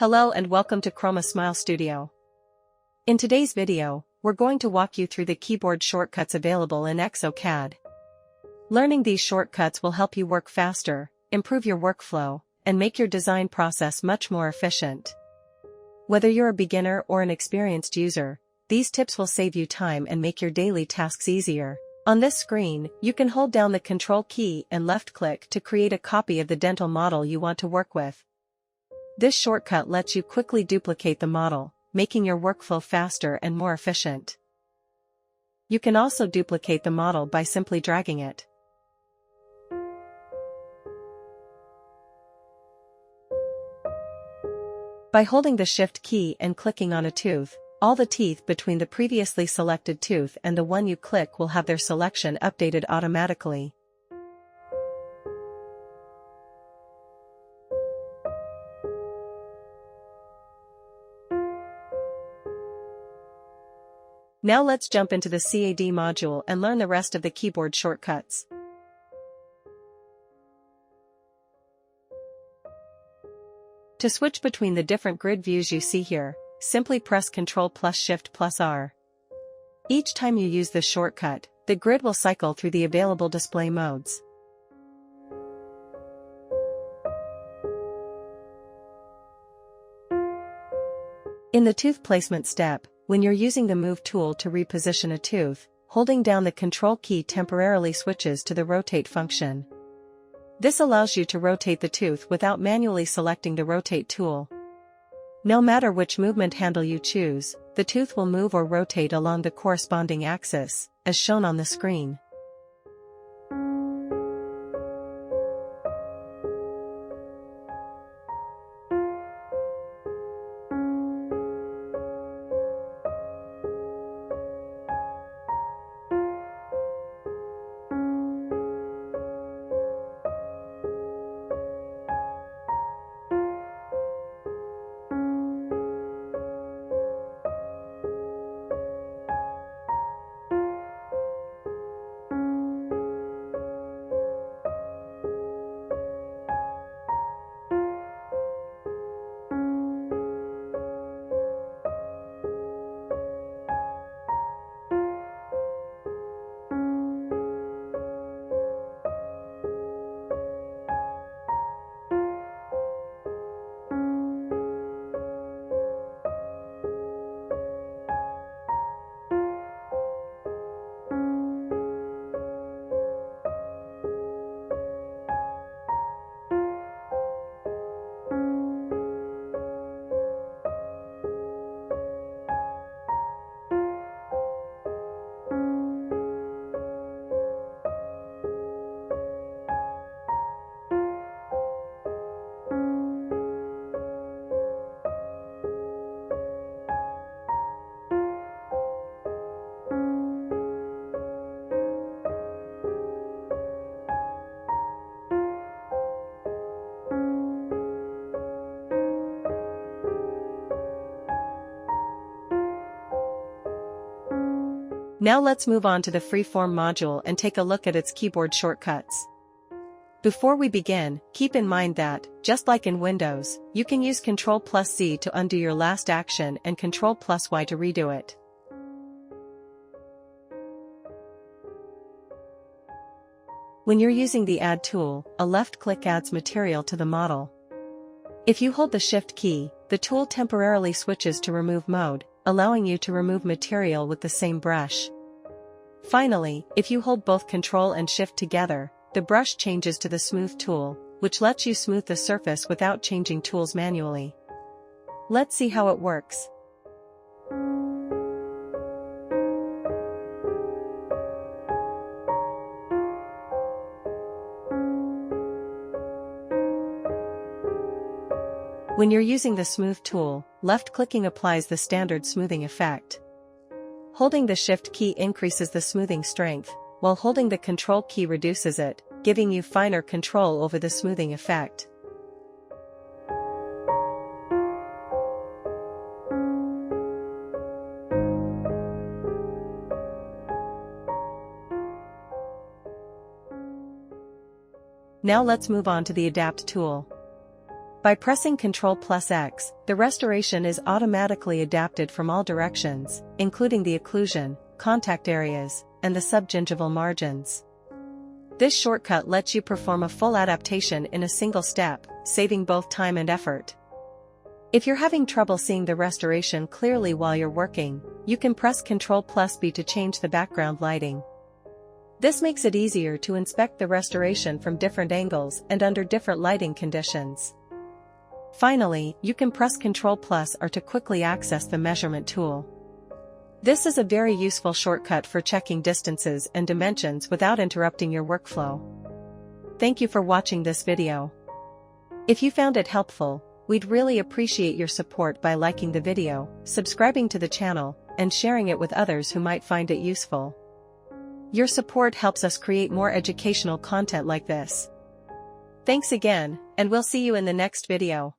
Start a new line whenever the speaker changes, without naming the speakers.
Hello and welcome to Chroma.Smile.Studio. In today's video, we're going to walk you through the keyboard shortcuts available in Exocad. Learning these shortcuts will help you work faster, improve your workflow, and make your design process much more efficient. Whether you're a beginner or an experienced user, these tips will save you time and make your daily tasks easier. On this screen, you can hold down the Control key and left-click to create a copy of the dental model you want to work with. This shortcut lets you quickly duplicate the model, making your workflow faster and more efficient. You can also duplicate the model by simply dragging it. By holding the Shift key and clicking on a tooth, all the teeth between the previously selected tooth and the one you click will have their selection updated automatically. Now let's jump into the CAD module and learn the rest of the keyboard shortcuts. To switch between the different grid views you see here, simply press Ctrl+Shift+R. Each time you use this shortcut, the grid will cycle through the available display modes. In the tooth placement step, when you're using the Move tool to reposition a tooth, holding down the Control key temporarily switches to the Rotate function. This allows you to rotate the tooth without manually selecting the Rotate tool. No matter which movement handle you choose, the tooth will move or rotate along the corresponding axis, as shown on the screen. Now let's move on to the Freeform module and take a look at its keyboard shortcuts. Before we begin, keep in mind that, just like in Windows, you can use Ctrl+Z to undo your last action and Ctrl+Y to redo it. When you're using the Add tool, a left click adds material to the model. If you hold the Shift key, the tool temporarily switches to Remove mode, allowing you to remove material with the same brush. Finally, if you hold both Ctrl and Shift together, the brush changes to the Smooth tool, which lets you smooth the surface without changing tools manually. Let's see how it works. When you're using the Smooth tool, left-clicking applies the standard smoothing effect. Holding the Shift key increases the smoothing strength, while holding the Control key reduces it, giving you finer control over the smoothing effect. Now let's move on to the Adapt tool. By pressing Ctrl+X, the restoration is automatically adapted from all directions, including the occlusion, contact areas, and the subgingival margins. This shortcut lets you perform a full adaptation in a single step, saving both time and effort. If you're having trouble seeing the restoration clearly while you're working, you can press Ctrl+B to change the background lighting. This makes it easier to inspect the restoration from different angles and under different lighting conditions. Finally, you can press Ctrl+R to quickly access the measurement tool. This is a very useful shortcut for checking distances and dimensions without interrupting your workflow. Thank you for watching this video. If you found it helpful, we'd really appreciate your support by liking the video, subscribing to the channel, and sharing it with others who might find it useful. Your support helps us create more educational content like this. Thanks again, and we'll see you in the next video.